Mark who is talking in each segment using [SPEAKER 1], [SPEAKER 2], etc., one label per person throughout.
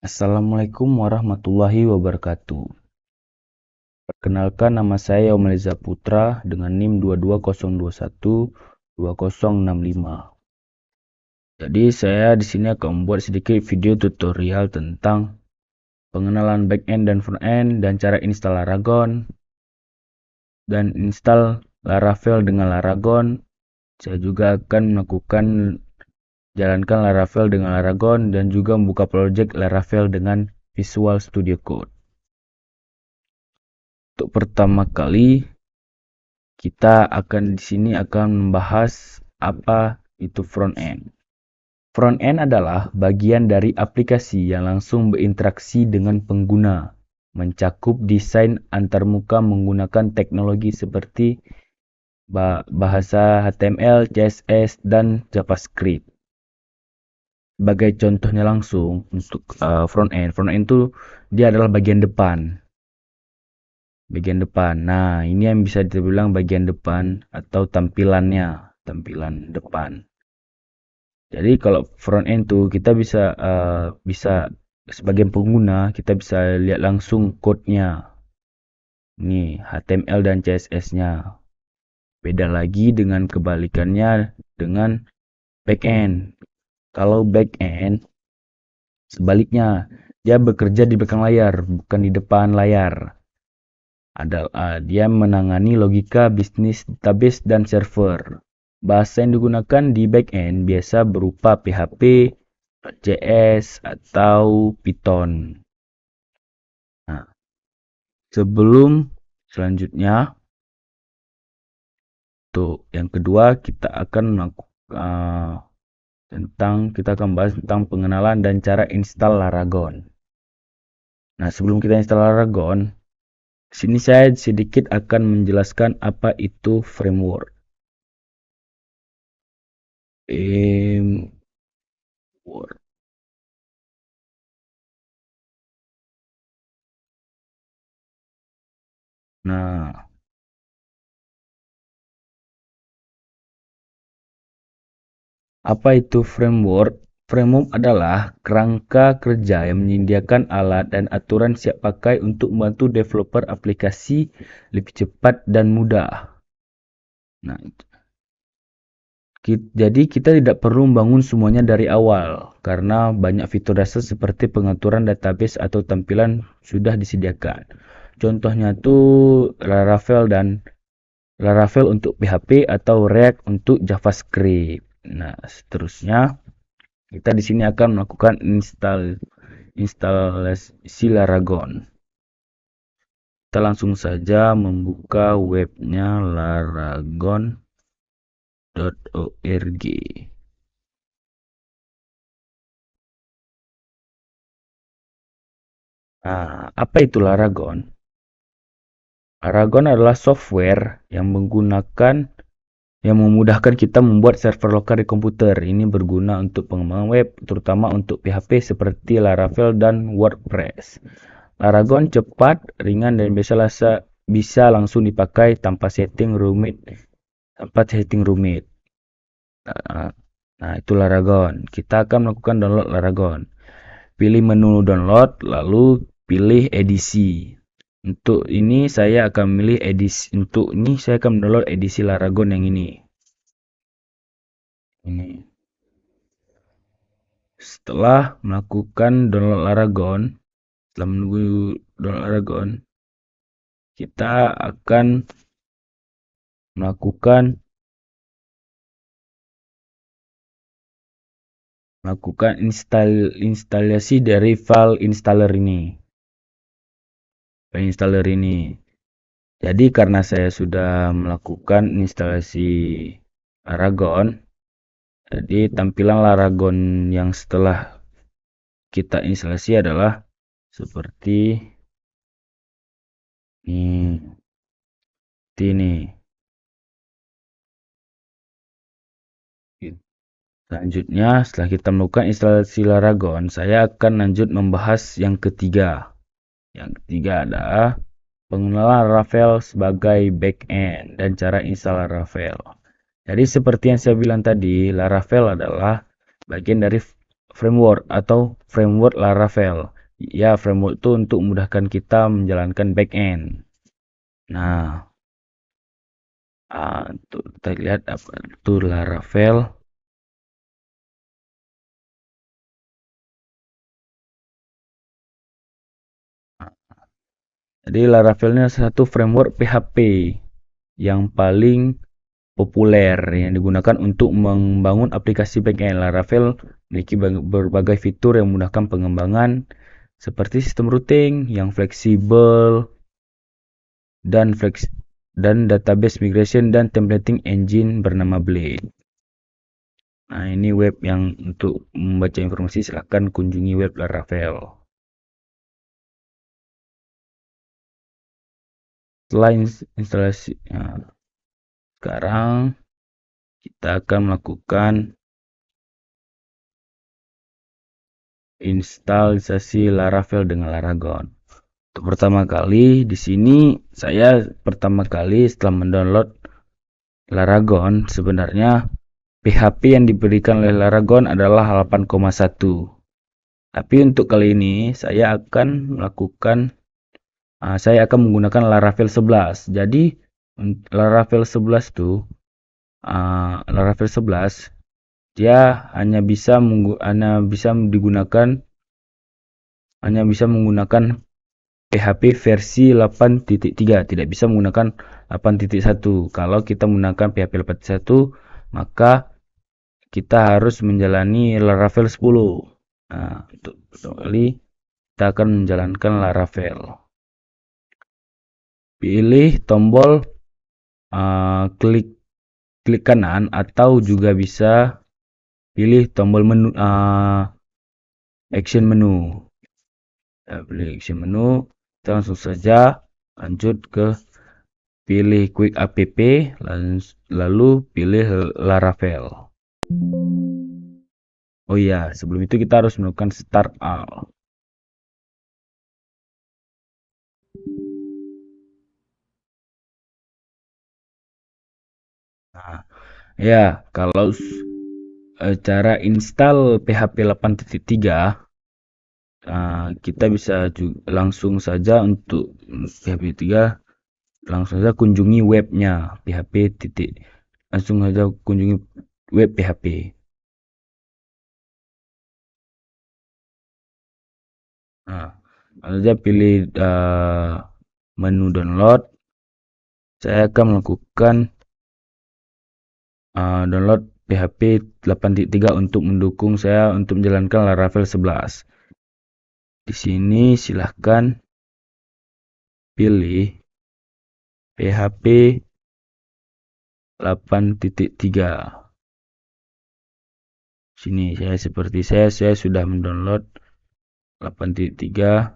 [SPEAKER 1] Assalamualaikum warahmatullahi wabarakatuh. Perkenalkan, nama saya Yaumelza Putra dengan NIM 220212065. Jadi saya di sini akan membuat sedikit video tutorial tentang pengenalan backend dan frontend dan cara install Laragon dan install Laravel dengan Laragon. Saya juga akan jalankan Laravel dengan Laragon dan juga membuka project Laravel dengan Visual Studio Code. Untuk pertama kali kita di sini akan membahas apa itu front end. Front end adalah bagian dari aplikasi yang langsung berinteraksi dengan pengguna, mencakup desain antarmuka menggunakan teknologi seperti bahasa HTML, CSS, dan JavaScript. Sebagai contohnya langsung untuk front end itu dia adalah bagian depan. Nah, ini yang bisa dibilang bagian depan atau tampilan depan. Jadi kalau front end tuh kita bisa sebagai pengguna kita bisa lihat langsung code-nya. Nih, HTML dan CSS-nya. Beda lagi dengan kebalikannya dengan backend. Kalau backend sebaliknya, dia bekerja di belakang layar, bukan di depan layar. Dia menangani logika bisnis database dan server. Bahasa yang digunakan di backend biasa berupa PHP, JS, atau Python. Nah, selanjutnya, yang kedua kita akan bahas tentang pengenalan dan cara install Laragon. Nah, sebelum kita install Laragon, sini saya sedikit akan menjelaskan apa itu framework. Nah, apa itu framework? Framework adalah kerangka kerja yang menyediakan alat dan aturan siap pakai untuk membantu developer aplikasi lebih cepat dan mudah. Nah, jadi kita tidak perlu membangun semuanya dari awal karena banyak fitur dasar seperti pengaturan database atau tampilan sudah disediakan. Contohnya tuh Laravel untuk PHP atau React untuk JavaScript. Nah, seterusnya kita di sini akan melakukan instalasi Laragon. Kita langsung saja membuka webnya laragon.org. Nah, apa itu Laragon? Laragon adalah software yang memudahkan kita membuat server lokal di komputer. Ini berguna untuk pengembangan web, terutama untuk PHP seperti Laravel dan WordPress. Laragon cepat, ringan, dan bisa langsung dipakai tanpa setting rumit. Nah, itu Laragon. Kita akan melakukan download Laragon. Pilih menu download, lalu pilih edisi. Untuk ini saya akan memilih edisi. Untuk ini saya akan mendownload edisi Laragon yang ini. Setelah melakukan download Laragon, setelah menunggu download Laragon, kita akan melakukan instalasi dari file installer ini. Jadi karena saya sudah melakukan instalasi Laragon, jadi tampilan Laragon yang setelah kita instalasi adalah seperti ini. Selanjutnya, setelah kita melakukan instalasi Laragon, saya akan lanjut membahas yang ketiga. Yang ketiga adalah pengenalan Laravel sebagai backend dan cara install Laravel. Jadi seperti yang saya bilang tadi, Laravel adalah bagian dari framework atau framework Laravel ya framework itu untuk memudahkan kita menjalankan backend. Nah, untuk kita lihat apa itu Laravel. Jadi Laravel ini adalah satu framework PHP yang paling populer yang digunakan untuk membangun aplikasi backend. Laravel memiliki berbagai fitur yang memudahkan pengembangan seperti sistem routing yang fleksibel dan database migration dan templating engine bernama Blade. Nah, ini web yang untuk membaca informasi silahkan kunjungi web Laravel. Setelah instalasi, nah, sekarang kita akan melakukan instalisasi Laravel dengan Laragon. Untuk pertama kali di sini saya pertama kali setelah mendownload Laragon, sebenarnya PHP yang diberikan oleh Laragon adalah 8,1. Tapi untuk kali ini saya akan menggunakan Laravel 11. Jadi Laravel 11 tuh Laravel 11 dia hanya bisa menggunakan PHP versi 8.3, tidak bisa menggunakan 8.1. Kalau kita menggunakan PHP 8.1, maka kita harus menjalani Laravel 10. Nah, untuk kali kita akan menjalankan Laravel. Pilih tombol klik kanan atau juga bisa pilih tombol menu action menu. Pilih action menu, kita langsung saja lanjut ke pilih quick app, lalu pilih Laravel. Oh iya, sebelum itu kita harus melakukan start all. Nah, ya, kalau cara install PHP 8.3, kita bisa langsung saja untuk PHP 3 langsung saja kunjungi webnya PHP titik, langsung saja kunjungi web PHP. Nah, lalu saja pilih menu download. Saya akan melakukan download PHP 8.3 untuk mendukung saya untuk menjalankan Laravel 11. Di sini silahkan pilih PHP 8.3. Sini saya sudah mendownload 8.3.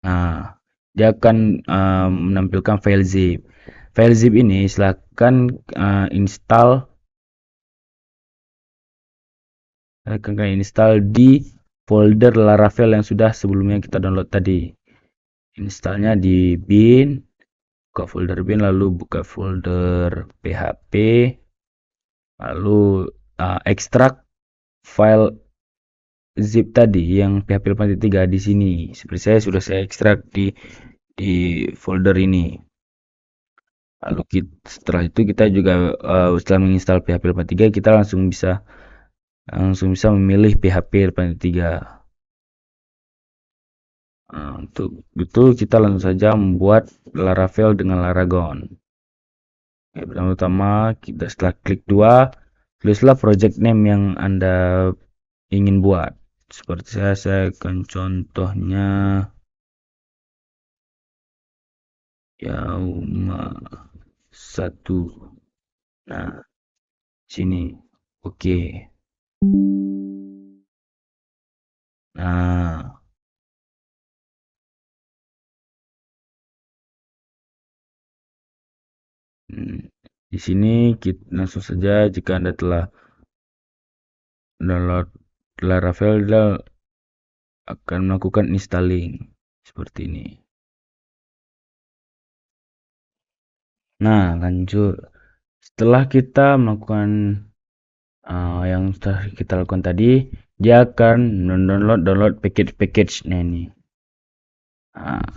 [SPEAKER 1] Nah, dia akan menampilkan file zip. File zip ini silahkan install di folder Laravel yang sudah sebelumnya kita download tadi. Installnya di bin, buka folder bin, lalu buka folder PHP, lalu ekstrak file zip tadi yang PHP 8.3 di sini. Seperti sudah saya ekstrak di folder ini. Lalu setelah itu kita juga setelah menginstal PHP 8.3 kita langsung bisa memilih PHP 8.3. Untuk itu kita langsung saja membuat Laravel dengan Laragon. Pertama-tama kita setelah klik 2, tulislah project name yang Anda ingin buat. Seperti saya akan contohnya Yauma 1. Nah, sini. Oke. Nah, di sini kita langsung saja jika Anda telah download Laravel, dia akan melakukan installing seperti ini. Nah, lanjut. Setelah kita melakukan yang sudah kita lakukan tadi, dia akan download package-nya ini. Nah,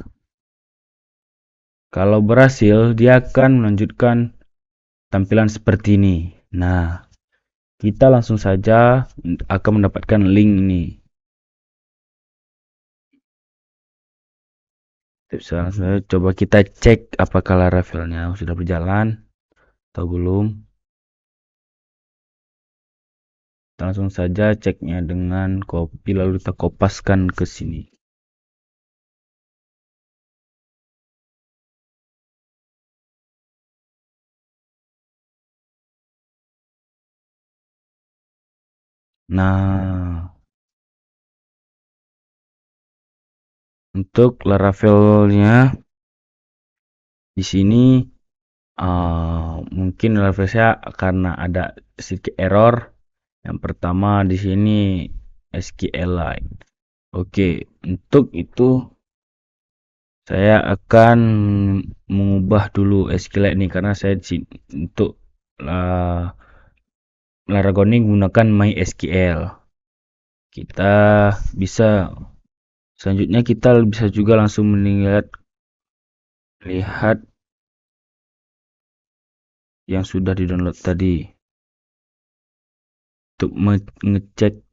[SPEAKER 1] kalau berhasil, dia akan melanjutkan tampilan seperti ini. Nah, kita langsung saja akan mendapatkan link ini. Coba kita cek apakah Laravelnya sudah berjalan atau belum. Kita langsung saja ceknya dengan copy lalu kita kopaskan ke sini. Nah, untuk Laravelnya di sini mungkin Laravel saya karena ada sedikit error. Yang pertama di sini SQLite. Oke, untuk itu saya akan mengubah dulu SQLite ini karena saya untuk Laragon ini menggunakan MySQL. Kita bisa selanjutnya kita bisa juga langsung lihat yang sudah di-download tadi untuk mengecek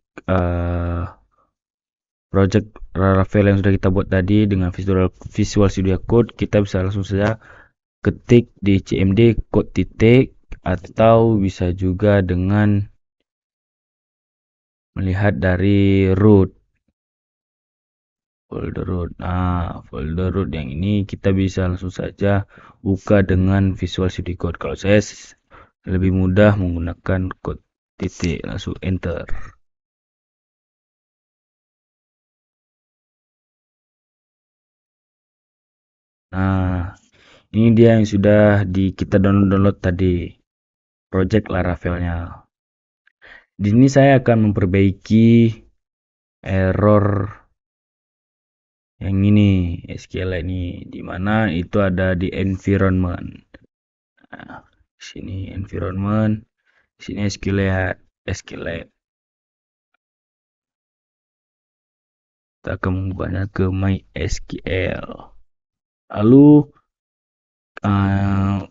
[SPEAKER 1] project Laravel yang sudah kita buat tadi dengan Visual Studio Code. Kita bisa langsung saja ketik di cmd code titik atau bisa juga dengan melihat dari root folder root yang ini kita bisa langsung saja buka dengan Visual Studio Code. Kalau saya lebih mudah menggunakan code titik, langsung enter. Nah, ini dia yang sudah kita download tadi, project Laravelnya. Di sini saya akan memperbaiki error yang ini SQL ini, di mana itu ada di environment. Nah, sini environment, sini SQLite. Kita akan mengubahnya ke MySQL. Lalu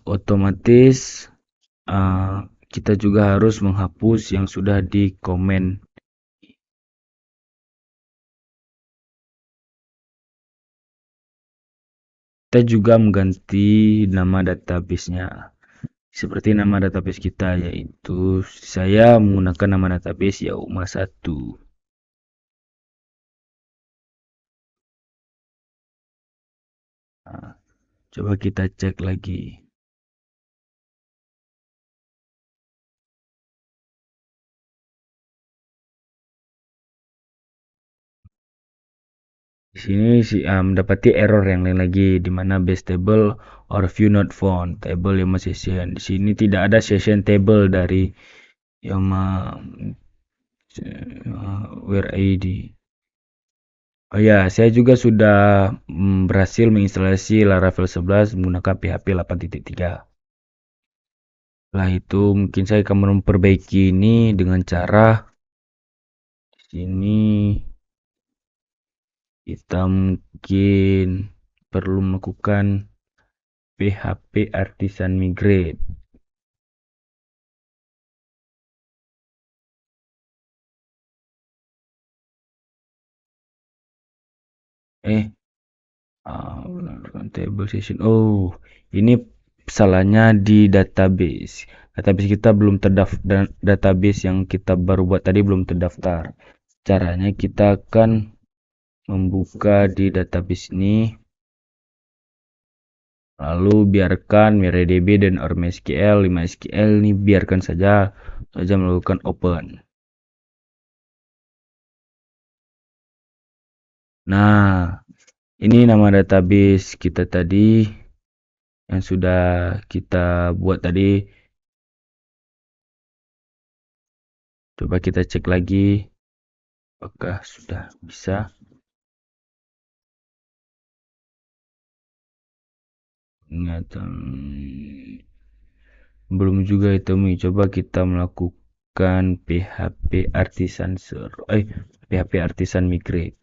[SPEAKER 1] otomatis kita juga harus menghapus yang sudah di komen. Kita juga mengganti nama database-nya. Seperti nama database kita, yaitu saya menggunakan nama database Yauma 1. Nah, coba kita cek lagi. Di sini mendapati error yang lain lagi, di mana base table or view not found, table Yama session. Di sini tidak ada session table dari Yama where ID. Oh ya, saya juga sudah berhasil menginstalasi Laravel 11 menggunakan PHP 8.3. Setelah itu mungkin saya akan memperbaiki ini dengan cara di sini kita mungkin perlu melakukan PHP Artisan Migrate. Table session. Oh, ini salahnya di database. Database kita belum terdaftar. Database yang kita baru buat tadi belum terdaftar. Caranya kita akan membuka di database ini. Lalu biarkan MariaDB dan OrMySQL, 5SQL ini biarkan saja melakukan open. Nah, ini nama database kita tadi yang sudah kita buat tadi. Coba kita cek lagi apakah sudah bisa. Ingatan belum juga ditemui. Coba kita melakukan menggunakan PHP Artisan Migrate. PHP Artisan Migrate.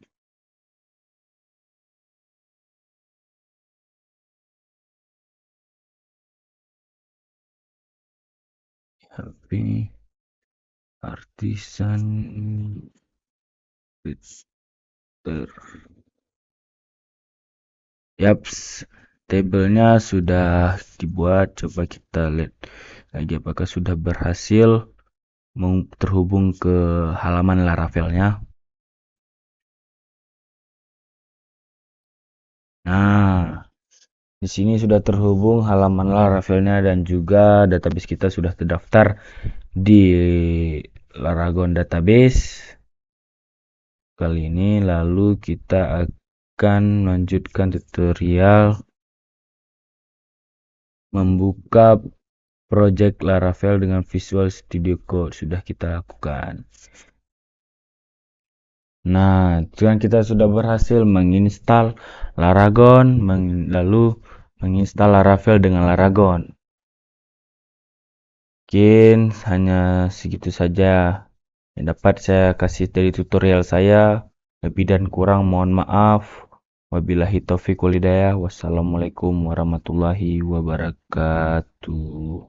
[SPEAKER 1] Yaps, tabelnya sudah dibuat. Coba kita lihat lagi apakah sudah berhasil terhubung ke halaman Laravelnya. Nah, di sini sudah terhubung halaman Laravelnya dan juga database kita sudah terdaftar di Laragon Database. Kali ini lalu kita akan melanjutkan tutorial membuka project Laravel dengan Visual Studio Code. Sudah kita lakukan. Nah, dengan kita sudah berhasil menginstal Laragon, lalu menginstal Laravel dengan Laragon. Mungkin hanya segitu saja yang dapat saya kasih dari tutorial saya. Lebih dan kurang mohon maaf. Wabillahi taufiq walhidayah. Wassalamualaikum warahmatullahi wabarakatuh.